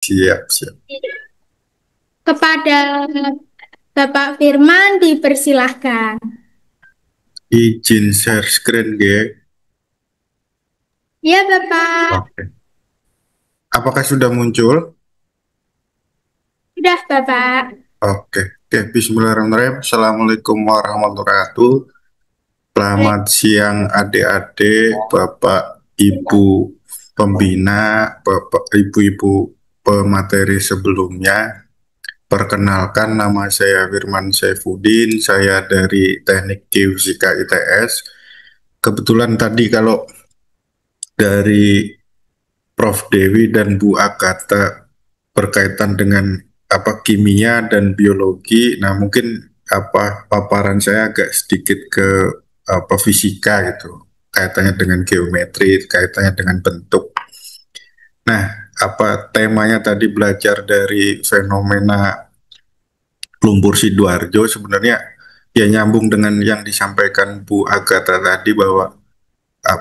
Siap, siap. Kepada Bapak Firman dipersilahkan. Izin share screen, G. Ya, Bapak. Oke. Apakah sudah muncul? Sudah, Bapak. Oke. Oke, Bismillahirrahmanirrahim. Assalamualaikum warahmatullahi wabarakatuh. Selamat siang adik-adik, Bapak, Ibu pembina, Bapak, Ibu-ibu pemateri sebelumnya. Perkenalkan, nama saya Firman Saifuddin, saya dari Teknik Geofisika ITS. Kebetulan tadi kalau dari Prof. Dewi dan Bu Agatha berkaitan dengan kimia dan biologi. Nah, mungkin paparan saya agak sedikit ke fisika gitu, kaitannya dengan geometri, kaitannya dengan bentuk. Nah, temanya tadi belajar dari fenomena lumpur Sidoarjo, sebenarnya ya nyambung dengan yang disampaikan Bu Agatha tadi, bahwa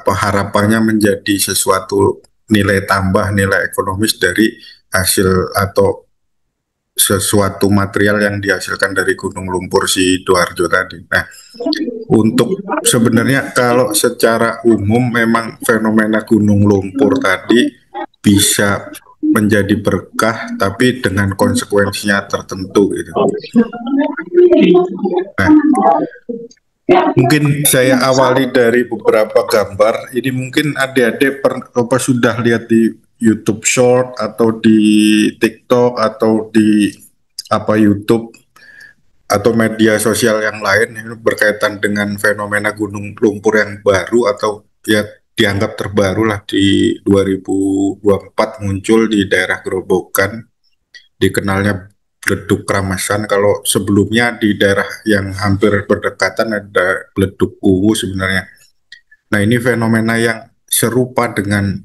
harapannya menjadi sesuatu nilai tambah, nilai ekonomis dari hasil atau sesuatu material yang dihasilkan dari gunung lumpur Sidoarjo tadi. Nah, untuk sebenarnya kalau secara umum memang fenomena gunung lumpur tadi bisa menjadi berkah, tapi dengan konsekuensinya tertentu gitu. Nah, mungkin saya awali dari beberapa gambar. Ini mungkin adik-adik sudah lihat di YouTube Short atau di TikTok atau di YouTube atau media sosial yang lain, ini berkaitan dengan fenomena gunung lumpur yang baru atau ya dianggap terbaru lah di 2024, muncul di daerah Gerobokan, dikenalnya Beleduk Kramasan. Kalau sebelumnya di daerah yang hampir berdekatan ada Beleduk Kuwu sebenarnya. Nah, ini fenomena yang serupa dengan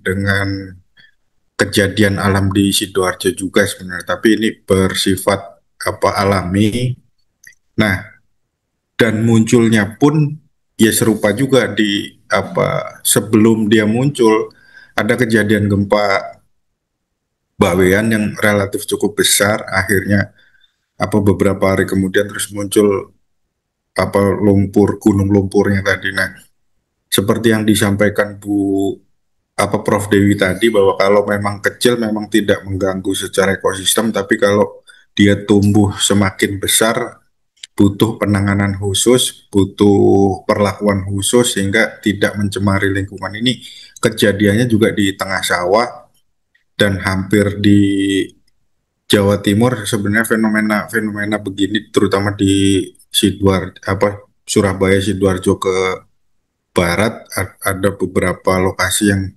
kejadian alam di Sidoarjo juga sebenarnya, tapi ini bersifat alami. Nah, dan munculnya pun ya serupa juga di sebelum dia muncul ada kejadian gempa Bawean yang relatif cukup besar, akhirnya beberapa hari kemudian terus muncul lumpur, gunung lumpurnya tadi. Nah, seperti yang disampaikan Prof Dewi tadi, bahwa kalau memang kecil memang tidak mengganggu secara ekosistem, tapi kalau dia tumbuh semakin besar butuh penanganan khusus, butuh perlakuan khusus sehingga tidak mencemari lingkungan. Ini kejadiannya juga di tengah sawah dan hampir di Jawa Timur. Sebenarnya fenomena-fenomena begini terutama di Surabaya Sidoarjo ke barat, ada beberapa lokasi yang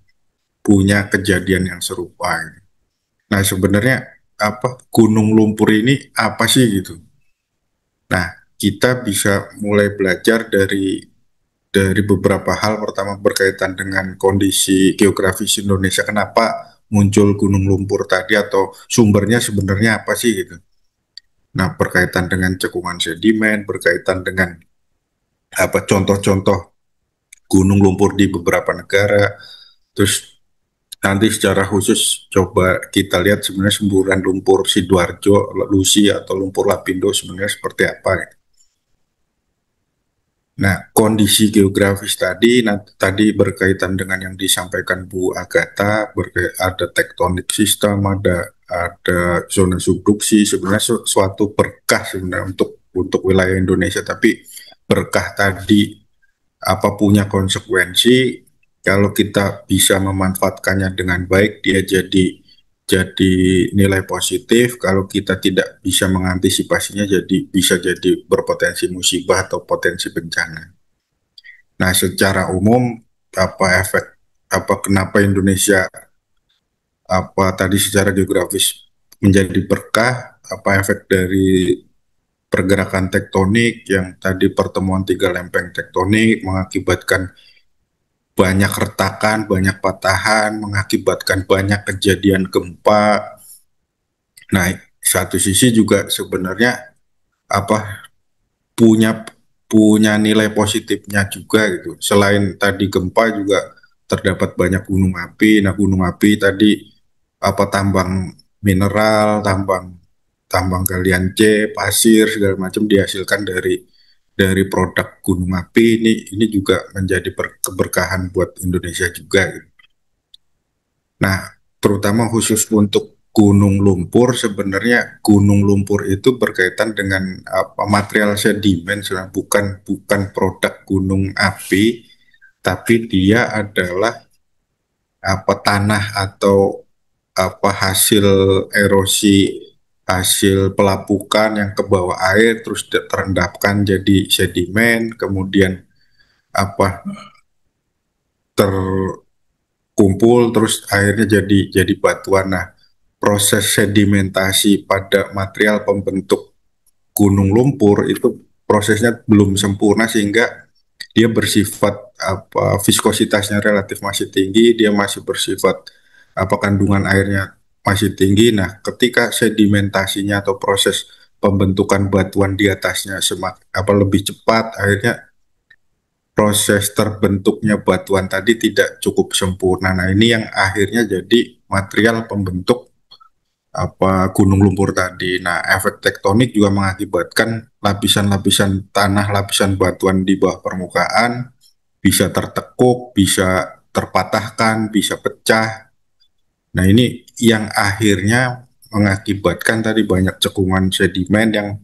punya kejadian yang serupa. Nah, sebenarnya gunung lumpur ini apa sih gitu. Nah, kita bisa mulai belajar dari beberapa hal. Pertama, berkaitan dengan kondisi geografis Indonesia. Kenapa muncul gunung lumpur tadi, atau sumbernya sebenarnya apa sih gitu. Nah, berkaitan dengan cekungan sedimen, berkaitan dengan contoh-contoh gunung lumpur di beberapa negara. Terus nanti secara khusus coba kita lihat sebenarnya semburan lumpur Sidoarjo, Lusi atau lumpur Lapindo sebenarnya seperti apa gitu. Nah, kondisi geografis tadi, tadi berkaitan dengan yang disampaikan Bu Agatha, ada tektonik sistem, ada zona subduksi. Sebenarnya suatu berkah sebenarnya untuk wilayah Indonesia, tapi berkah tadi punya konsekuensi. Kalau kita bisa memanfaatkannya dengan baik, dia jadi nilai positif. Kalau kita tidak bisa mengantisipasinya, bisa jadi berpotensi musibah atau potensi bencana. Nah, secara umum efek kenapa Indonesia tadi secara geografis menjadi berkah, efek dari pergerakan tektonik yang tadi, pertemuan tiga lempeng tektonik mengakibatkan banyak retakan, banyak patahan, mengakibatkan banyak kejadian gempa. Nah, satu sisi juga sebenarnya apa punya punya nilai positifnya juga gitu. Selain tadi gempa, juga terdapat banyak gunung api. Nah, gunung api tadi tambang mineral, tambang galian C, pasir segala macam dihasilkan dari produk gunung api. Ini juga menjadi keberkahan buat Indonesia juga gitu. Nah, terutama khusus untuk gunung lumpur, sebenarnya gunung lumpur itu berkaitan dengan material sedimen, sebenarnya bukan produk gunung api, tapi dia adalah tanah atau hasil erosi, hasil pelapukan yang ke bawah air terus terendapkan jadi sedimen, kemudian apa terkumpul terus akhirnya jadi batuan. Nah, proses sedimentasi pada material pembentuk gunung lumpur itu prosesnya belum sempurna sehingga dia bersifat viskositasnya relatif masih tinggi, dia masih bersifat kandungan airnya masih tinggi. Nah, ketika sedimentasinya atau proses pembentukan batuan di atasnya lebih cepat, akhirnya proses terbentuknya batuan tadi tidak cukup sempurna. Nah, ini yang akhirnya jadi material pembentuk gunung lumpur tadi. Nah, efek tektonik juga mengakibatkan lapisan-lapisan tanah, lapisan batuan di bawah permukaan bisa tertekuk, bisa terpatahkan, bisa pecah. Nah, ini yang akhirnya mengakibatkan tadi banyak cekungan sedimen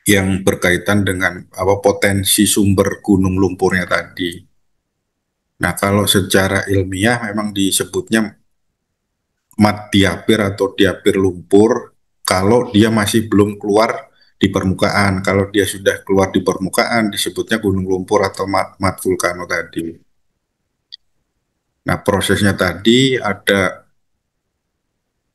yang berkaitan dengan potensi sumber gunung lumpurnya tadi. Nah, kalau secara ilmiah memang disebutnya mat diapir atau diapir lumpur kalau dia masih belum keluar di permukaan. Kalau dia sudah keluar di permukaan disebutnya gunung lumpur atau mat vulkano tadi. Nah, prosesnya tadi ada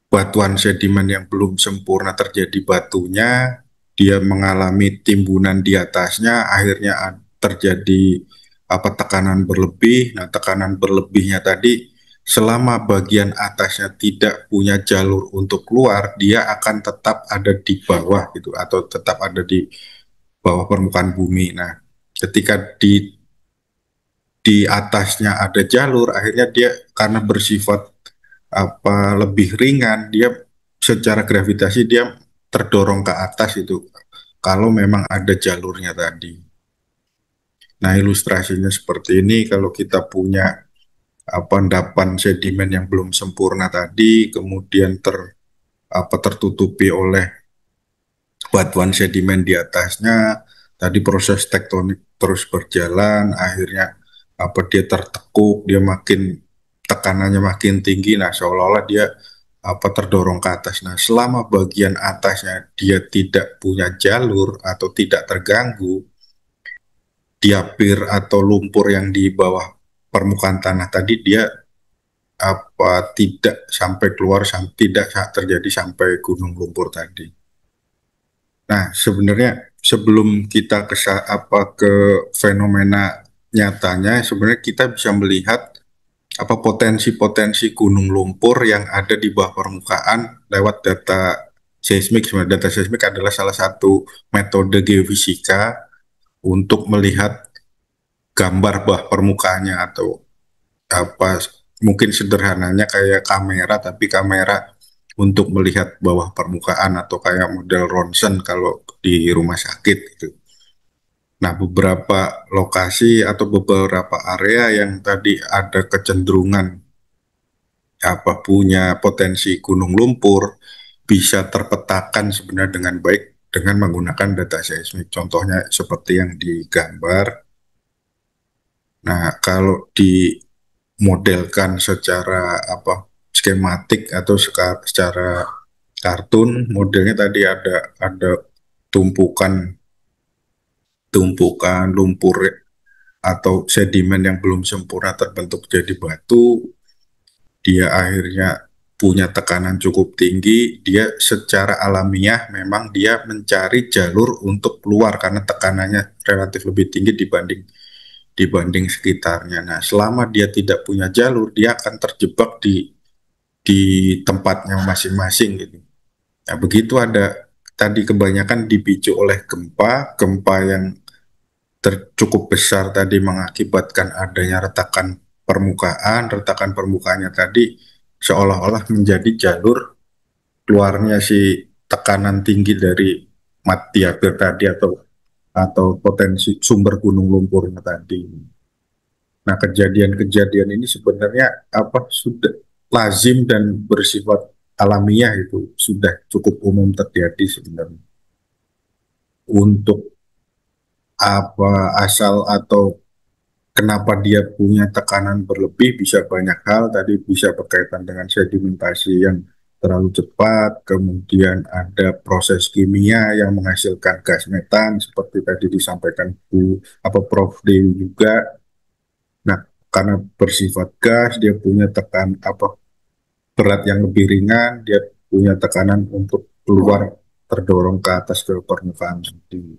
batuan sedimen yang belum sempurna terjadi batunya, dia mengalami timbunan di atasnya, akhirnya terjadi tekanan berlebih. Nah, tekanan berlebihnya tadi selama bagian atasnya tidak punya jalur untuk keluar, dia akan tetap ada di bawah gitu atau tetap ada di bawah permukaan bumi. Nah, ketika di atasnya ada jalur, akhirnya dia karena bersifat lebih ringan, dia secara gravitasi dia terdorong ke atas itu kalau memang ada jalurnya tadi. Nah, ilustrasinya seperti ini. Kalau kita punya endapan sedimen yang belum sempurna tadi, kemudian tertutupi oleh batuan sedimen di atasnya, tadi proses tektonik terus berjalan, akhirnya dia tertekuk, dia makin tekanannya makin tinggi. Nah, seolah-olah dia terdorong ke atas. Nah, selama bagian atasnya dia tidak punya jalur atau tidak terganggu, diapir atau lumpur yang di bawah permukaan tanah tadi dia tidak sampai keluar, tidak terjadi sampai gunung lumpur tadi. Nah, sebenarnya sebelum kita ke fenomena nyatanya, sebenarnya kita bisa melihat potensi-potensi gunung lumpur yang ada di bawah permukaan lewat data seismik. Sebenarnya data seismik adalah salah satu metode geofisika untuk melihat gambar bawah permukaannya atau mungkin sederhananya kayak kamera, tapi kamera untuk melihat bawah permukaan atau kayak model ronsen kalau di rumah sakit gitu. Nah, beberapa lokasi atau beberapa area yang tadi ada kecenderungan punya potensi gunung lumpur bisa terpetakan sebenarnya dengan baik dengan menggunakan data seismik. Contohnya seperti yang digambar. Nah, kalau dimodelkan secara skematik atau secara kartun, modelnya tadi ada tumpukan tumpukan lumpur atau sedimen yang belum sempurna terbentuk jadi batu. Dia akhirnya punya tekanan cukup tinggi, dia secara alamiah memang dia mencari jalur untuk keluar karena tekanannya relatif lebih tinggi dibanding sekitarnya. Nah, selama dia tidak punya jalur, dia akan terjebak di tempatnya masing-masing gitu. Nah, begitu ada tadi kebanyakan dipicu oleh gempa yang cukup besar tadi mengakibatkan adanya retakan permukaannya tadi seolah-olah menjadi jalur keluarnya si tekanan tinggi dari mati air tadi atau potensi sumber gunung lumpurnya tadi. Nah, kejadian-kejadian ini sebenarnya apa sudah lazim dan bersifat alamiah, itu sudah cukup umum terjadi sebenarnya. Untuk apa asal atau kenapa dia punya tekanan berlebih bisa banyak hal, tadi bisa berkaitan dengan sedimentasi yang terlalu cepat, kemudian ada proses kimia yang menghasilkan gas metan seperti tadi disampaikan Prof Dewi juga. Nah, karena bersifat gas, dia punya berat yang lebih ringan, dia punya tekanan untuk keluar terdorong ke atas ke permukaan bumi.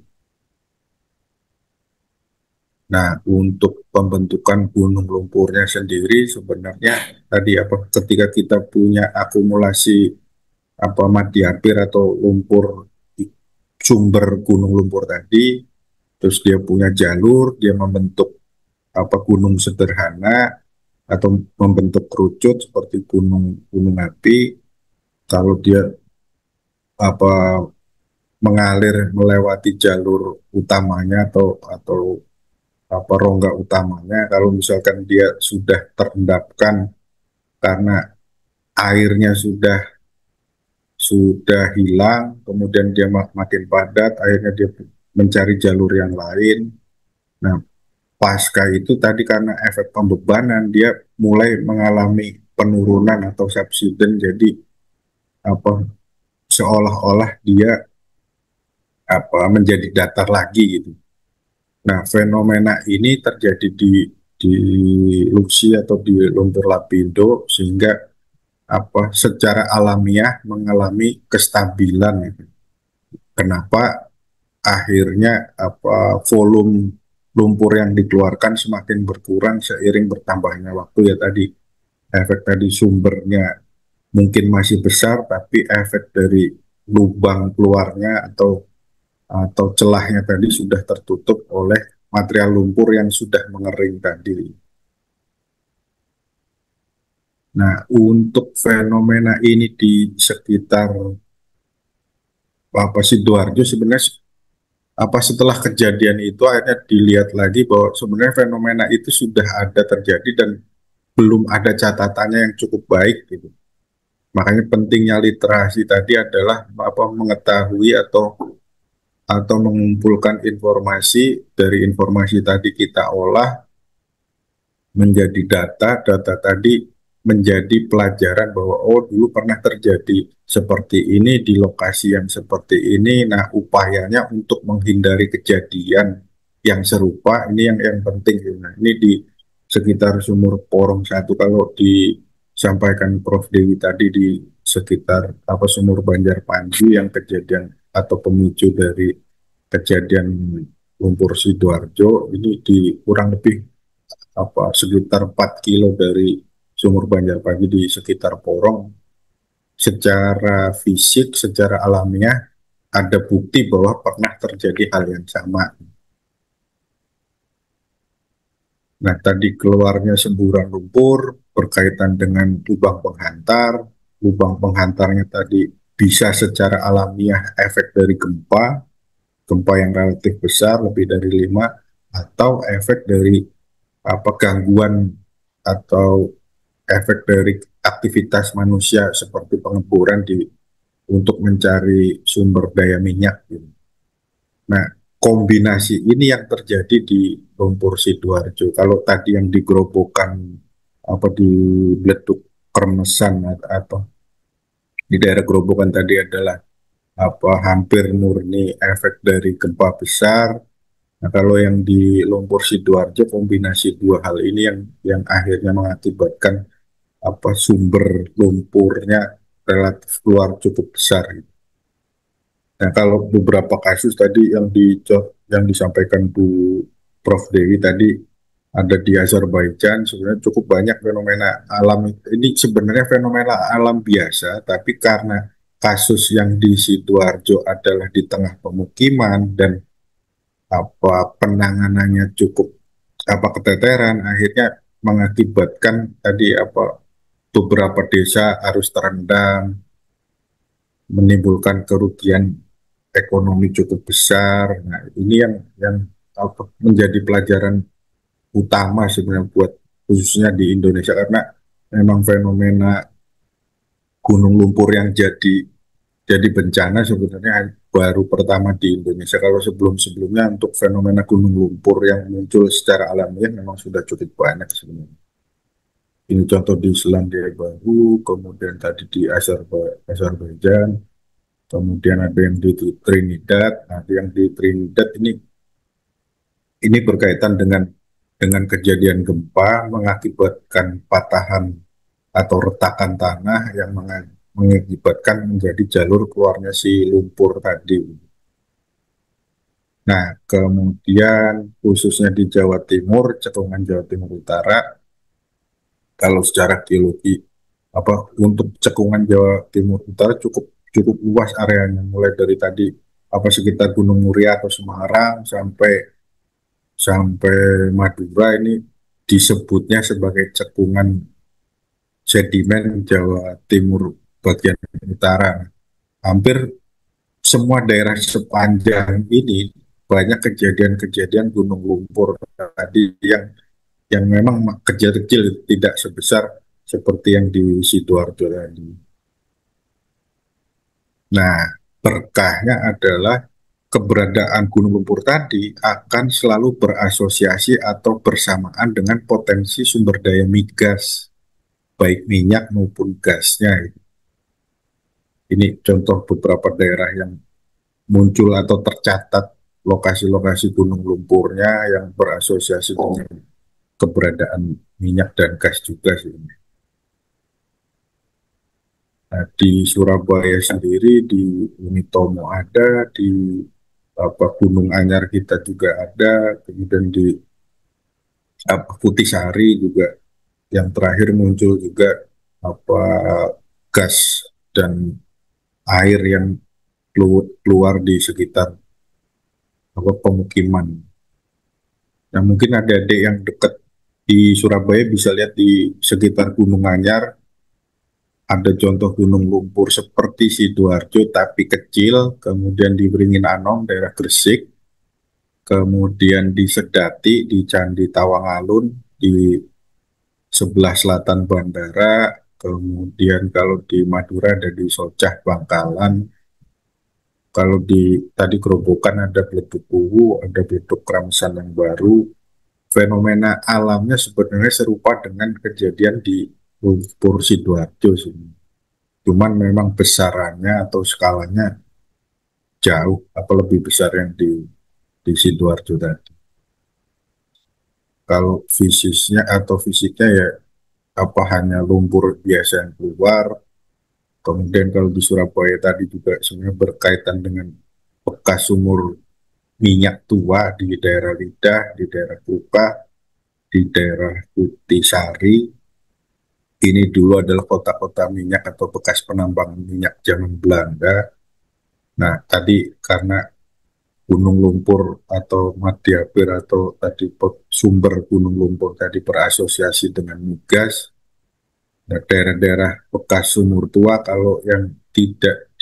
Nah, untuk pembentukan gunung lumpurnya sendiri sebenarnya tadi ketika kita punya akumulasi madiapir atau lumpur sumber gunung lumpur tadi, terus dia punya jalur, dia membentuk gunung sederhana atau membentuk kerucut seperti gunung gunung api. Kalau dia apa mengalir melewati jalur utamanya atau rongga utamanya, kalau misalkan dia sudah terendapkan karena airnya sudah hilang, kemudian dia makin padat, akhirnya dia mencari jalur yang lain. Nah, pasca itu tadi karena efek pembebanan, dia mulai mengalami penurunan atau subsiden, jadi apa seolah-olah dia menjadi datar lagi gitu. Nah, fenomena ini terjadi di Luxi atau di lumpur lapindo sehingga secara alamiah mengalami kestabilan gitu. Kenapa akhirnya volume lumpur yang dikeluarkan semakin berkurang seiring bertambahnya waktu, ya tadi efek tadi sumbernya mungkin masih besar tapi efek dari lubang keluarnya atau celahnya tadi sudah tertutup oleh material lumpur yang sudah mengering tadi. Nah, untuk fenomena ini di sekitar Sidoarjo sebenarnya setelah kejadian itu akhirnya dilihat lagi bahwa sebenarnya fenomena itu sudah ada terjadi dan belum ada catatannya yang cukup baik gitu. Makanya pentingnya literasi tadi adalah mengetahui atau mengumpulkan informasi, dari informasi tadi kita olah menjadi data tadi menjadi pelajaran bahwa dulu pernah terjadi seperti ini di lokasi yang seperti ini. Nah, upayanya untuk menghindari kejadian yang serupa ini yang penting. Nah, ini di sekitar Sumur Porong 1, kalau disampaikan Prof Dewi tadi di sekitar Sumur Banjar Panju yang kejadian atau pemicu dari kejadian lumpur Sidoarjo ini di kurang lebih sekitar 4 kilo dari Sumur Banjar Panju di sekitar Porong. Secara fisik, secara alamiah ada bukti bahwa pernah terjadi hal yang sama. Nah, tadi keluarnya semburan lumpur berkaitan dengan lubang penghantar. Lubang penghantarnya tadi bisa secara alamiah efek dari gempa yang relatif besar, lebih dari 5, atau efek dari gangguan atau efek dari aktivitas manusia seperti pengeboran untuk mencari sumber daya minyak gitu. Nah, kombinasi ini yang terjadi di lumpur Sidoarjo. Kalau tadi yang di Grobogan di Bleduk Kermesan atau di daerah Grobogan tadi adalah hampir murni efek dari gempa besar. Nah, kalau yang di lumpur Sidoarjo kombinasi dua hal ini yang akhirnya mengakibatkan sumber lumpurnya relatif keluar cukup besar. Nah, kalau beberapa kasus tadi yang disampaikan Bu Prof Dewi tadi ada di Azerbaijan, sebenarnya cukup banyak fenomena alam. Ini sebenarnya fenomena alam biasa, tapi karena kasus yang di Sidoarjo adalah di tengah pemukiman dan penanganannya cukup keteteran, akhirnya mengakibatkan tadi beberapa desa harus terendam, menimbulkan kerugian ekonomi cukup besar. Nah, ini yang menjadi pelajaran utama sebenarnya buat khususnya di Indonesia, karena memang fenomena gunung lumpur yang jadi bencana sebenarnya baru pertama di Indonesia. Kalau sebelum-sebelumnya untuk fenomena gunung lumpur yang muncul secara alamiah memang sudah cukup banyak sebenarnya. Ini contoh di Selandia Baru, kemudian tadi di Azerbaijan, kemudian ada yang di Trinidad. Nah, yang di Trinidad ini berkaitan dengan kejadian gempa mengakibatkan patahan atau retakan tanah yang mengakibatkan menjadi jalur keluarnya si lumpur tadi. Nah, kemudian khususnya di Jawa Timur, cekungan Jawa Timur Utara, kalau secara geologi untuk cekungan Jawa Timur Utara cukup cukup luas areanya, mulai dari tadi sekitar Gunung Muria atau Semarang sampai sampai Madura. Ini disebutnya sebagai cekungan sedimen Jawa Timur bagian utara. Hampir semua daerah sepanjang ini banyak kejadian-kejadian gunung lumpur tadi yang memang kecil-kecil, tidak sebesar seperti yang di Sidoarjo tadi. Nah, berkahnya adalah keberadaan gunung lumpur tadi akan selalu berasosiasi atau bersamaan dengan potensi sumber daya migas, baik minyak maupun gasnya. Ini contoh beberapa daerah yang muncul atau tercatat lokasi-lokasi gunung lumpurnya yang berasosiasi dengan keberadaan minyak dan gas juga sih. Nah, di Surabaya sendiri, di Unitomo ada, di Gunung Anyar kita juga ada, kemudian di Putisari juga yang terakhir muncul juga apa gas dan air yang keluar di sekitar pemukiman. Nah, mungkin adik-adik yang dekat di Surabaya bisa lihat di sekitar Gunung Anyar ada contoh gunung lumpur seperti Sidoarjo tapi kecil, kemudian di Beringin Anom daerah Gresik, kemudian di Sedati di Candi Tawangalun di sebelah selatan bandara, kemudian kalau di Madura ada di Socah Bangkalan, kalau di tadi Gerobokan ada Bleduk Kuwu, ada Bleduk Kramsan yang baru. Fenomena alamnya sebenarnya serupa dengan kejadian di lumpur Sidoarjo sini. Cuman memang besarannya atau skalanya jauh lebih besar yang di Sidoarjo tadi. Kalau fisiknya ya hanya lumpur biasa yang keluar. Kemudian kalau di Surabaya tadi juga sebenarnya berkaitan dengan bekas sumur minyak tua di daerah Lidah, di daerah Kuka, di daerah Kutisari. Ini dulu adalah kota-kota minyak atau bekas penambangan minyak zaman Belanda. Nah, tadi karena gunung lumpur atau Madiabir atau tadi sumber gunung lumpur tadi berasosiasi dengan migas. Nah, daerah-daerah bekas sumur tua kalau yang tidak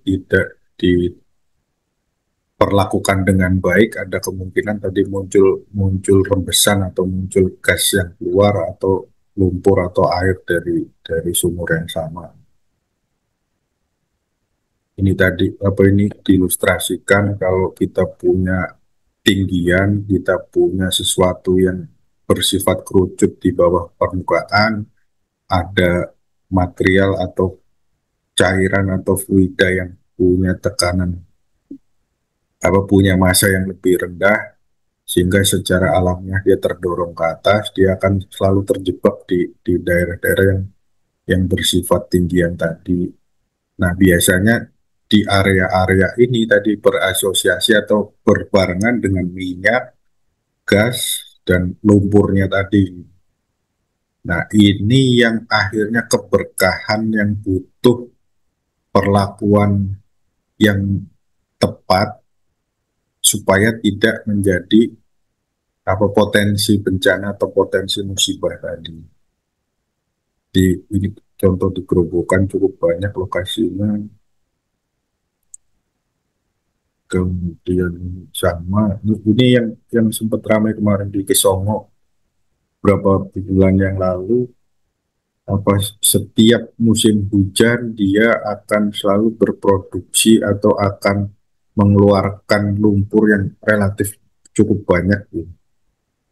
tidak diperlakukan dengan baik, ada kemungkinan tadi muncul rembesan atau muncul gas yang keluar atau lumpur atau air dari sumur yang sama. Ini tadi ini diilustrasikan kalau kita punya tinggian, kita punya sesuatu yang bersifat kerucut di bawah permukaan, ada material atau cairan atau fluida yang punya tekanan punya massa yang lebih rendah, sehingga secara alamiah dia terdorong ke atas, dia akan selalu terjebak di daerah-daerah yang bersifat tinggian tadi. Nah, biasanya di area-area ini tadi berasosiasi atau berbarengan dengan minyak, gas, dan lumpurnya tadi. Nah, ini yang akhirnya keberkahan yang butuh perlakuan yang tepat supaya tidak menjadi potensi bencana atau potensi musibah tadi. Ini contoh di Gerobokan cukup banyak lokasinya. Kemudian sama ini yang sempat ramai kemarin di Kesongo beberapa bulan yang lalu, apa setiap musim hujan dia akan selalu berproduksi atau akan mengeluarkan lumpur yang relatif cukup banyak gitu.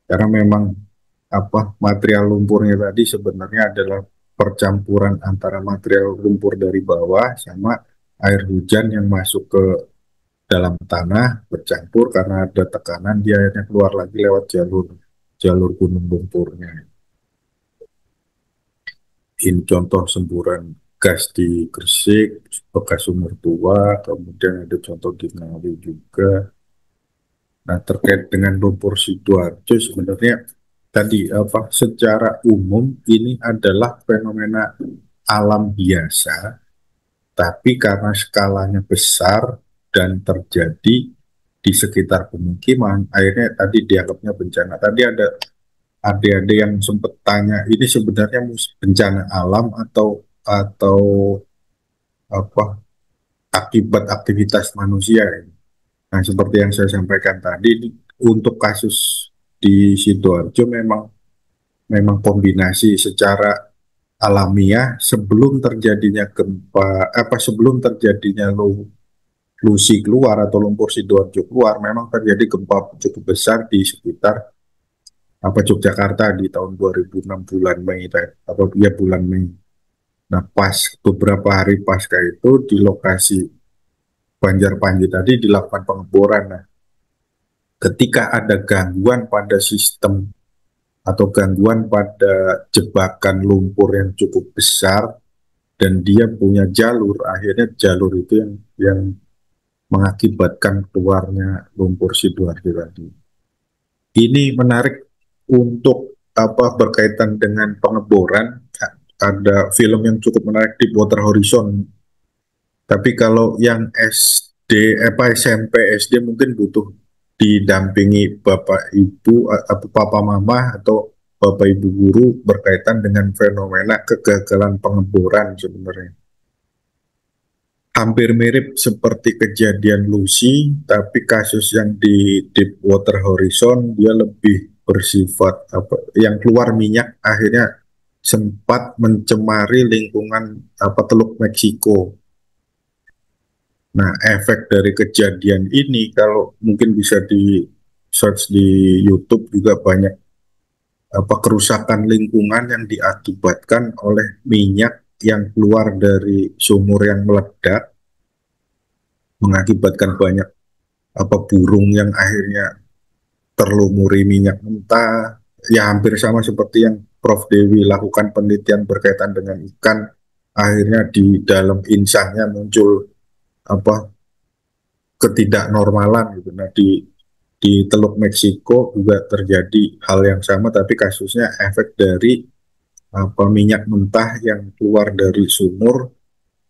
Karena memang apa material lumpurnya tadi sebenarnya adalah percampuran antara material lumpur dari bawah sama air hujan yang masuk ke dalam tanah bercampur karena ada tekanan dia akhirnya keluar lagi lewat jalur jalur gunung lumpurnya. Ini contoh semburan gas di Gresik bekas sumur tua, kemudian ada contoh di Ngawi juga. Nah, terkait dengan lumpur Sidoarjo sebenarnya tadi apa secara umum ini adalah fenomena alam biasa, tapi karena skalanya besar dan terjadi di sekitar pemukiman, akhirnya tadi dianggapnya bencana. Tadi ada adik-adik yang sempat tanya, ini sebenarnya bencana alam atau apa akibat aktivitas manusia. Nah, seperti yang saya sampaikan tadi, untuk kasus di Sidoarjo memang memang kombinasi secara alamiah sebelum terjadinya gempa sebelum terjadinya Lusi keluar atau lumpur Sidoarjo keluar memang terjadi gempa cukup besar di sekitar Yogyakarta di tahun 2006 bulan Mei atau ya bulan Mei. Nah, pas beberapa hari pasca itu di lokasi Banjarpanji tadi dilakukan pengeboran. Nah, ketika ada gangguan pada sistem atau gangguan pada jebakan lumpur yang cukup besar dan dia punya jalur, akhirnya jalur itu yang mengakibatkan keluarnya lumpur Sidoarjo tadi. Ini menarik untuk apa berkaitan dengan pengeboran. Ada film yang cukup menarik di Water Horizon. Tapi kalau yang SMP, SD mungkin butuh didampingi bapak ibu atau papa mama atau bapak ibu guru berkaitan dengan fenomena kegagalan pengeboran sebenarnya. Hampir mirip seperti kejadian Lucy, tapi kasus yang di Deepwater Horizon dia lebih bersifat yang keluar minyak akhirnya sempat mencemari lingkungan Teluk Meksiko. Nah, efek dari kejadian ini kalau mungkin bisa di search di YouTube juga banyak kerusakan lingkungan yang diakibatkan oleh minyak yang keluar dari sumur yang meledak mengakibatkan banyak burung yang akhirnya terlumuri minyak mentah. Ya hampir sama seperti yang Prof Dewi lakukan penelitian berkaitan dengan ikan, akhirnya di dalam insangnya muncul ketidaknormalan gitu. Nah, di Teluk Meksiko juga terjadi hal yang sama, tapi kasusnya efek dari minyak mentah yang keluar dari sumur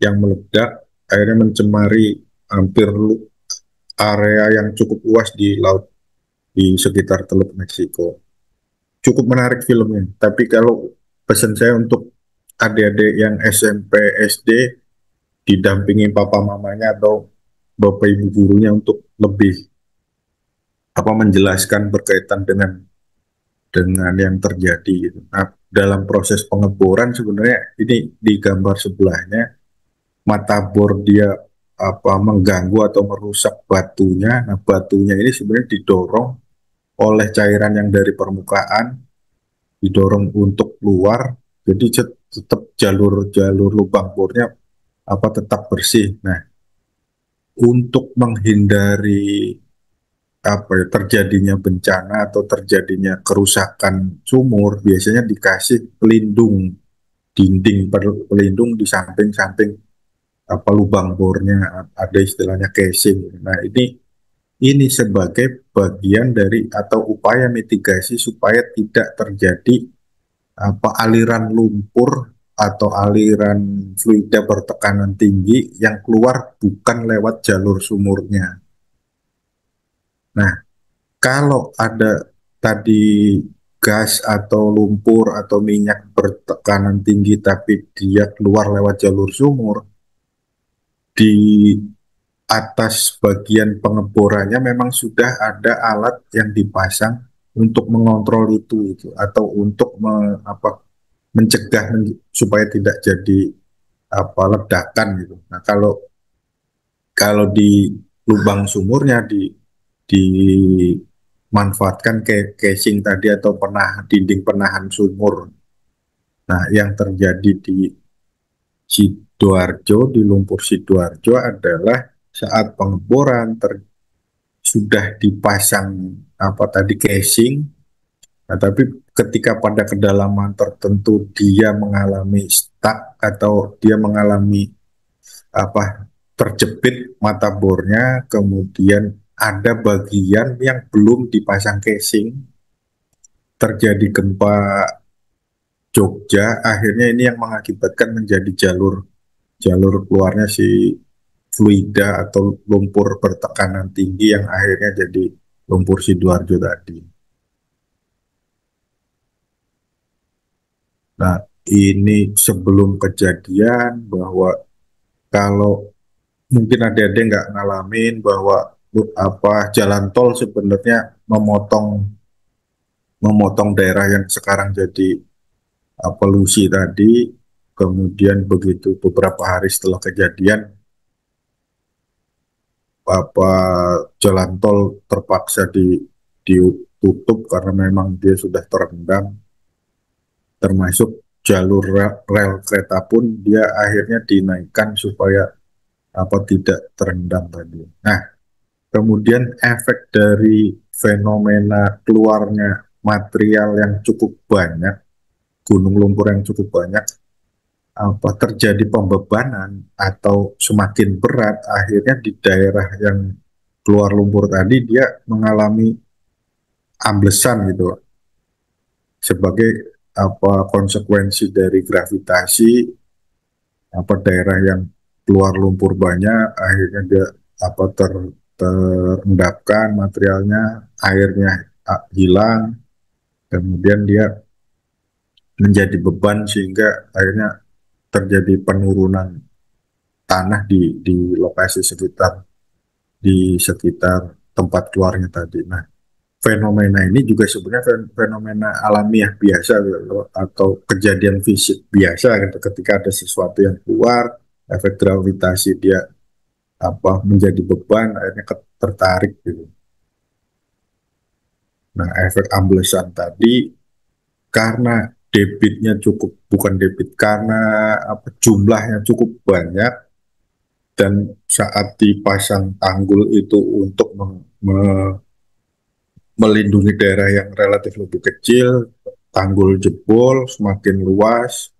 yang meledak, akhirnya mencemari hampir area yang cukup luas di laut di sekitar Teluk Meksiko. Cukup menarik filmnya, tapi kalau pesan saya untuk adik-adik yang SMP, SD, didampingi papa mamanya atau bapak ibu gurunya untuk lebih menjelaskan berkaitan dengan yang terjadi gitu. Nah, dalam proses pengeboran sebenarnya ini di gambar sebelahnya mata bor dia mengganggu atau merusak batunya. Nah, batunya ini sebenarnya didorong oleh cairan yang dari permukaan didorong untuk keluar. Jadi tetap jalur lubang bornya tetap bersih. Nah, untuk menghindari terjadinya bencana atau terjadinya kerusakan sumur biasanya dikasih pelindung dinding pelindung di samping-samping lubang bornya, ada istilahnya casing. Nah, ini sebagai bagian dari atau upaya mitigasi supaya tidak terjadi aliran lumpur atau aliran fluida bertekanan tinggi yang keluar bukan lewat jalur sumurnya. Nah, kalau ada tadi gas atau lumpur atau minyak bertekanan tinggi tapi dia keluar lewat jalur sumur, di atas bagian pengeborannya memang sudah ada alat yang dipasang untuk mengontrol itu atau untuk mencegah supaya tidak jadi ledakan gitu. Nah, kalau kalau di lubang sumurnya dimanfaatkan casing tadi atau dinding penahan sumur. Nah, yang terjadi di Sidoarjo, di lumpur Sidoarjo adalah saat pengeboran sudah dipasang casing, nah, tapi ketika pada kedalaman tertentu dia mengalami stuck atau dia mengalami terjepit mata bornya, kemudian ada bagian yang belum dipasang casing, terjadi gempa Jogja, akhirnya ini yang mengakibatkan menjadi jalur keluarnya si fluida atau lumpur bertekanan tinggi yang akhirnya jadi lumpur Sidoarjo tadi. Nah, ini sebelum kejadian bahwa kalau mungkin ada nggak ngalamin bahwa jalan tol sebenarnya memotong memotong daerah yang sekarang jadi polusi tadi, kemudian begitu beberapa hari setelah kejadian jalan tol terpaksa ditutup karena memang dia sudah terendam, termasuk jalur rel kereta pun dia akhirnya dinaikkan supaya tidak terendam tadi. Nah, kemudian efek dari fenomena keluarnya material yang cukup banyak, gunung lumpur yang cukup banyak, terjadi pembebanan atau semakin berat, akhirnya di daerah yang keluar lumpur tadi dia mengalami amblesan gitu sebagai konsekuensi dari gravitasi, daerah yang keluar lumpur banyak akhirnya dia terendapkan materialnya, airnya hilang, kemudian dia menjadi beban sehingga akhirnya terjadi penurunan tanah di lokasi sekitar tempat keluarnya tadi. Nah, fenomena ini juga sebenarnya fenomena alamiah biasa gitu, atau kejadian fisik biasa gitu. Ketika ada sesuatu yang keluar, efek gravitasi dia menjadi beban, akhirnya tertarik gitu. Nah, efek amblesan tadi karena debitnya cukup, bukan debit, karena jumlahnya cukup banyak, dan saat dipasang tanggul itu untuk melindungi daerah yang relatif lebih kecil, tanggul jebol semakin luas.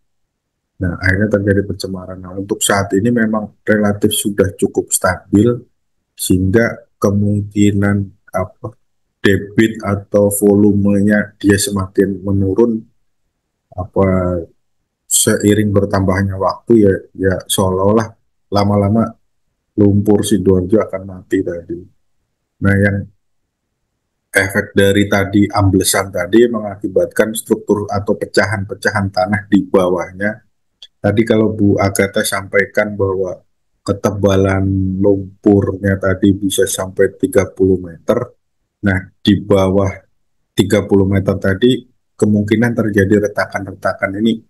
Nah, akhirnya terjadi pencemaran. Nah, untuk saat ini memang relatif sudah cukup stabil, sehingga kemungkinan debit atau volumenya dia semakin menurun seiring bertambahnya waktu, ya seolah-olah lama-lama lumpur Sidoarjo akan mati tadi. Nah, yang efek dari tadi amblesan tadi mengakibatkan struktur atau pecahan-pecahan tanah di bawahnya. Tadi kalau Bu Agatha sampaikan bahwa ketebalan lumpurnya tadi bisa sampai 30 meter. Nah, di bawah 30 meter tadi kemungkinan terjadi retakan-retakan. Ini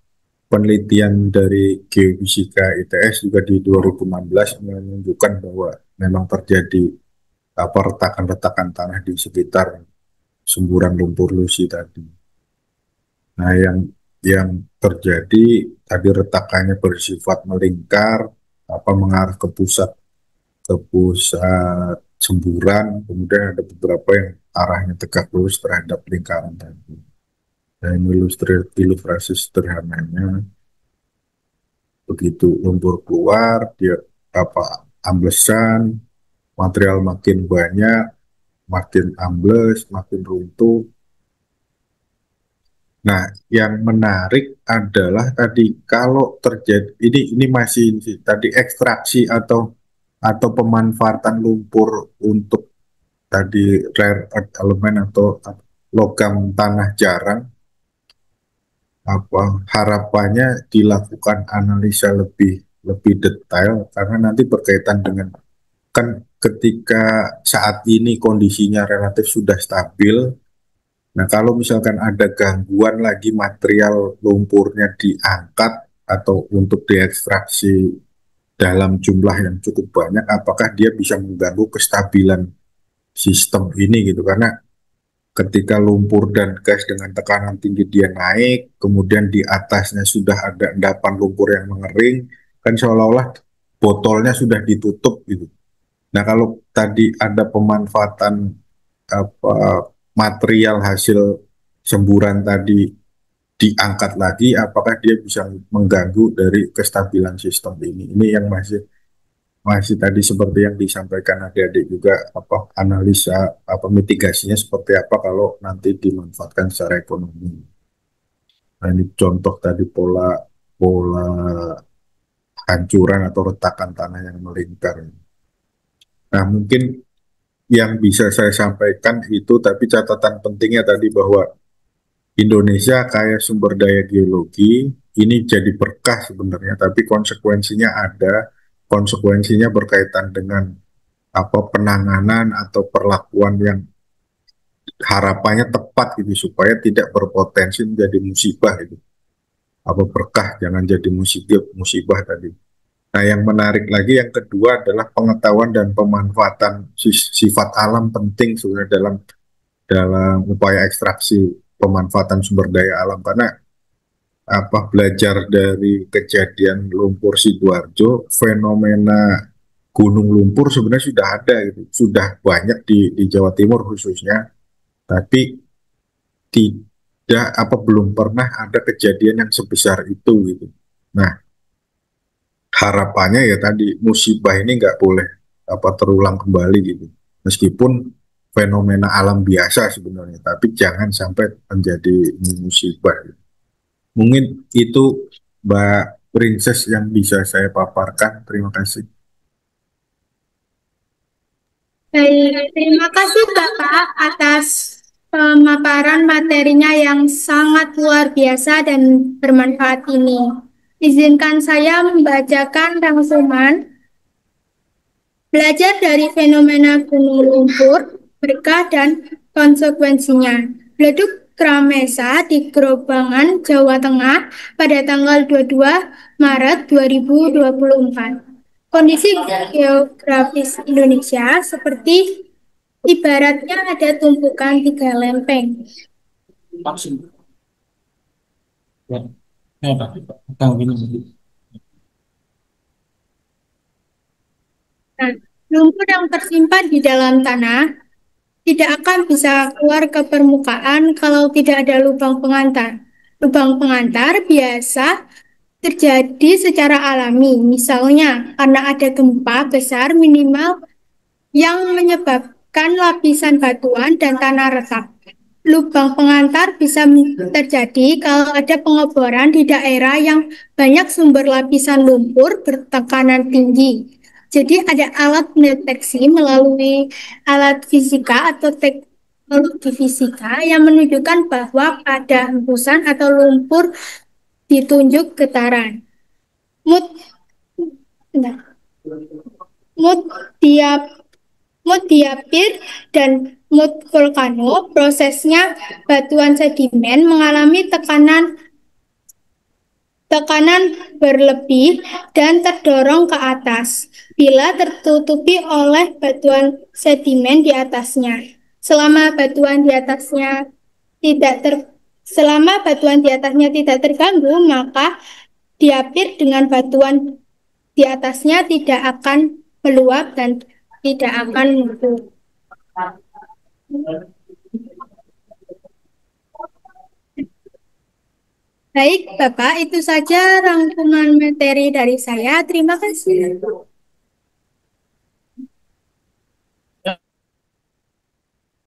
penelitian dari Geofisika ITS juga di 2016 menunjukkan bahwa memang terjadi retakan-retakan tanah di sekitar semburan lumpur Lucy tadi. Nah, yang terjadi tadi retakannya bersifat melingkar, mengarah ke pusat semburan, kemudian ada beberapa yang arahnya tegak lurus terhadap lingkaran tadi. Nah, ini ilustrasi sederhananya. Begitu lumpur keluar, dia amblesan, material makin banyak, makin ambles, makin runtuh. Nah, yang menarik adalah tadi kalau terjadi ini masih tadi ekstraksi atau pemanfaatan lumpur untuk tadi rare earth element atau logam tanah jarang, apa harapannya dilakukan analisa lebih lebih detail karena nanti berkaitan dengan kan ketika saat ini kondisinya relatif sudah stabil. Nah, kalau misalkan ada gangguan lagi material lumpurnya diangkat atau untuk diekstraksi dalam jumlah yang cukup banyak, apakah dia bisa mengganggu kestabilan sistem ini gitu? Karena ketika lumpur dan gas dengan tekanan tinggi dia naik, kemudian di atasnya sudah ada endapan lumpur yang mengering, kan seolah-olah botolnya sudah ditutup gitu. Nah, kalau tadi ada pemanfaatan apa material hasil semburan tadi diangkat lagi, apakah dia bisa mengganggu dari kestabilan sistem ini? Ini yang masih masih tadi seperti yang disampaikan adik-adik juga apa analisa apa mitigasinya seperti apa kalau nanti dimanfaatkan secara ekonomi. Nah, ini contoh tadi pola pola hancuran atau retakan tanah yang melingkar. Nah, mungkin yang bisa saya sampaikan itu, tapi catatan pentingnya tadi bahwa Indonesia kaya sumber daya geologi, ini jadi berkah sebenarnya, tapi konsekuensinya ada, konsekuensinya berkaitan dengan apa penanganan atau perlakuan yang harapannya tepat gitu supaya tidak berpotensi menjadi musibah itu. Apa berkah jangan jadi musibah musibah tadi. Nah, yang menarik lagi yang kedua adalah pengetahuan dan pemanfaatan sifat alam penting sebenarnya dalam dalam upaya ekstraksi pemanfaatan sumber daya alam karena apa belajar dari kejadian lumpur Sidoarjo, fenomena gunung lumpur sebenarnya sudah ada gitu, sudah banyak di Jawa Timur khususnya, tapi tidak apa belum pernah ada kejadian yang sebesar itu gitu. Nah, harapannya ya tadi musibah ini nggak boleh apa terulang kembali gitu. Meskipun fenomena alam biasa sebenarnya, tapi jangan sampai menjadi musibah. Gitu. Mungkin itu Mbak Princess yang bisa saya paparkan. Terima kasih. Baik, terima kasih Bapak atas pemaparan materinya yang sangat luar biasa dan bermanfaat ini. Izinkan saya membacakan rangkuman belajar dari fenomena gunung lumpur, berkah dan konsekuensinya. Beleduk Kramesa di Grobangan, Jawa Tengah pada tanggal 22 Maret 2024. Kondisi geografis Indonesia seperti ibaratnya ada tumpukan tiga lempeng. Nah, lumpur yang tersimpan di dalam tanah tidak akan bisa keluar ke permukaan kalau tidak ada lubang pengantar. Lubang pengantar biasa terjadi secara alami, misalnya karena ada gempa besar minimal yang menyebabkan lapisan batuan dan tanah retak. Lubang pengantar bisa terjadi kalau ada pengeboran di daerah yang banyak sumber lapisan lumpur bertekanan tinggi. Jadi ada alat pendeteksi melalui alat fisika atau teknologi fisika yang menunjukkan bahwa pada hembusan atau lumpur ditunjuk getaran. Mut, mut diap Mud diapir dan mud volcano, prosesnya batuan sedimen mengalami tekanan berlebih dan terdorong ke atas bila tertutupi oleh batuan sedimen di atasnya. Selama batuan di atasnya tidak ter Selama batuan di atasnya tidak terganggu, maka diapir dengan batuan di atasnya tidak akan meluap dan tidak akan melepuh. Baik, Bapak, itu saja rangkuman materi dari saya. Terima kasih.